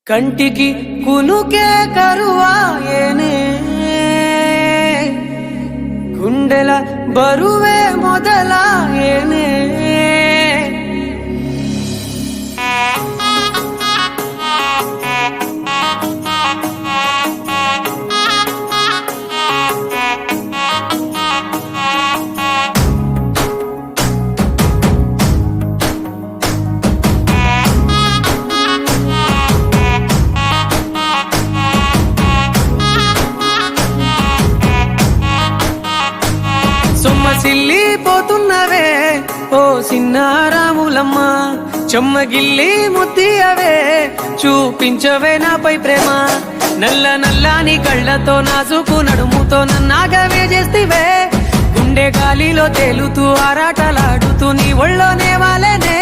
కంటికి కునుకే కరువాయేనే గుండెల బరువే మొదలాయేనే సొమ్మసిల్లిపోతున్నవే ఓ సిన్నారాములమ్మ చెమ్మగిల్లి ముద్దియవే చూపించవే నాపై ప్రేమ నల్ల నల్లాని కళ్ళతో నాసుకు నడుముతో నన్నాగవే చేస్తివే గుండె గాలిలో తేలుతూ ఆరాటలాడుతూ నీ ఒళ్ళోనే వాలేనే